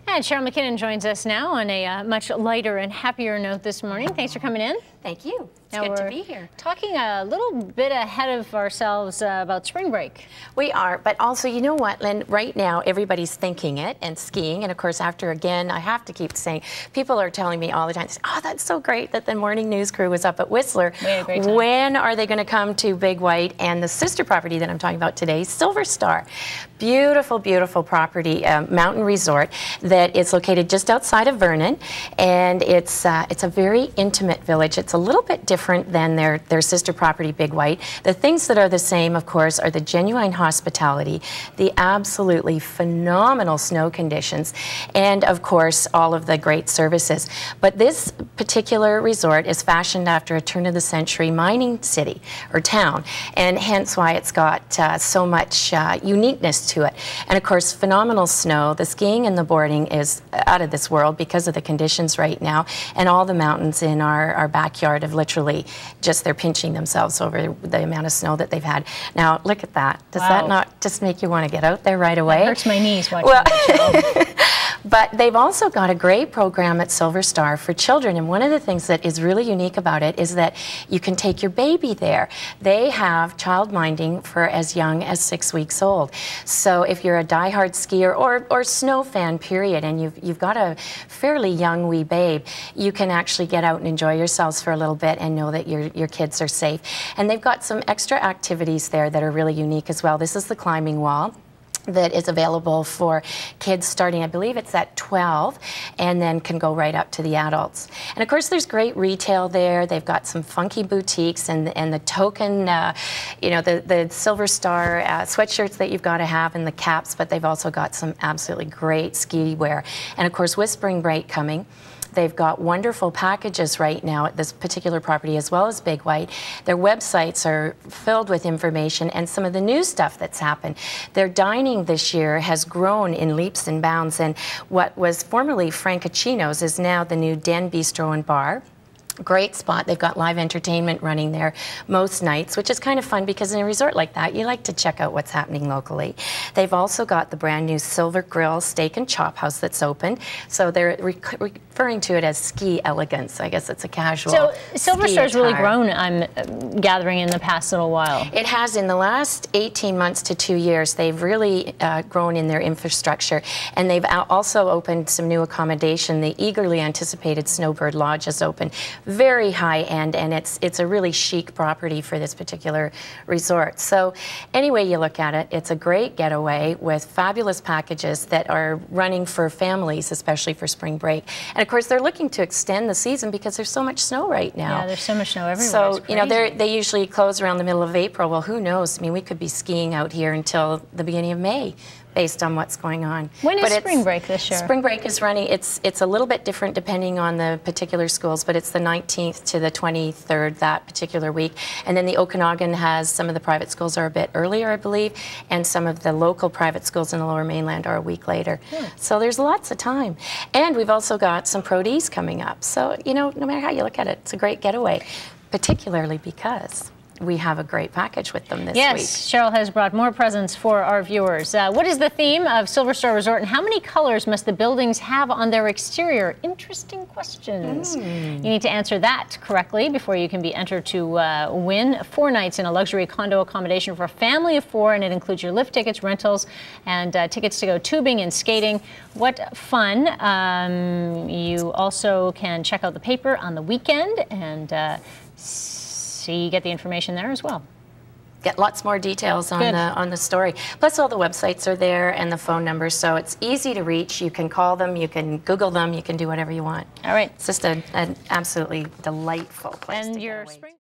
And Cheryl McKinnon joins us now on a much lighter and happier note this morning. Thanks for coming in. Thank you. It's good to be here. Talking a little bit ahead of ourselves about spring break. We are, but also, you know what, Lynn, right now everybody's thinking it and skiing. And of course, after again, I have to keep saying, people are telling me all the time, oh, that's so great that the morning news crew was up at Whistler. We had a great time. When are they going to come to Big White and the sister property that I'm talking about today, Silver Star? Beautiful, beautiful property, mountain resort that is located just outside of Vernon, and it's a very intimate village. It's a little bit different than their sister property, Big White. The things that are the same, of course, are the genuine hospitality, the absolutely phenomenal snow conditions, and of course, all of the great services. But this particular resort is fashioned after a turn-of-the-century mining city or town, and hence why it's got so much uniqueness to it. And of course, phenomenal snow. The skiing and the boarding is out of this world because of the conditions right now, and all the mountains in our backyard have literally just, they're pinching themselves over the amount of snow that they've had. Now, look at that. Does that not just make you want to get out there right away? It hurts my knees watching that. But they've also got a great program at Silver Star for children, and one of the things that is really unique about it is that you can take your baby there. They have child minding for as young as 6 weeks old. So if you're a diehard skier or snow fan, period, and you've got a fairly young wee babe, you can actually get out and enjoy yourselves for a little bit and know that your kids are safe. And they've got some extra activities there that are really unique as well. This is the climbing wall that is available for kids starting, I believe it's at 12, and then can go right up to the adults. And of course, there's great retail there. They've got some funky boutiques and the token, you know, the Silver Star sweatshirts that you've got to have and the caps, but they've also got some absolutely great ski wear. And of course, with spring break coming, they've got wonderful packages right now at this particular property as well as Big White. Their websites are filled with information and some of the new stuff that's happened. Their dining this year has grown in leaps and bounds, and what was formerly Francoccino's is now the new Den Bistro and Bar. Great spot. They've got live entertainment running there most nights, which is kind of fun because in a resort like that, you like to check out what's happening locally. They've also got the brand new Silver Grill Steak and Chop House that's open. So they're referring to it as ski elegance. I guess it's a casual. So Silver Star's really grown, I'm gathering, in the past little while. It has. In the last 18 months to 2 years, they've really grown in their infrastructure. And they've also opened some new accommodation. The eagerly anticipated Snowbird Lodge is open. Very high end, and it's a really chic property for this particular resort. So any way you look at it, it's a great getaway with fabulous packages that are running for families, especially for spring break. And of course, they're looking to extend the season because there's so much snow right now. Yeah, there's so much snow everywhere. So, you know, they usually close around the middle of April. Well, who knows? I mean, we could be skiing out here until the beginning of May, based on what's going on. When is spring break this year? Spring break is running, it's a little bit different depending on the particular schools, but it's the 19th to the 23rd that particular week. And then the Okanagan has, some of the private schools are a bit earlier, I believe, and some of the local private schools in the Lower Mainland are a week later. So there's lots of time. And we've also got some Pro Ds coming up. So, you know, no matter how you look at it, it's a great getaway, particularly because we have a great package with them this week. Yes, Cheryl has brought more presents for our viewers. What is the theme of Silver Star Resort, and how many colors must the buildings have on their exterior? Interesting questions. You need to answer that correctly before you can be entered to win 4 nights in a luxury condo accommodation for a family of 4, and it includes your lift tickets, rentals, and tickets to go tubing and skating. What fun. You also can check out the paper on the weekend and so you get the information there as well. Get lots more details on the story. Plus all the websites are there and the phone numbers, so it's easy to reach. You can call them, you can Google them, you can do whatever you want. All right. It's just an absolutely delightful place to get away.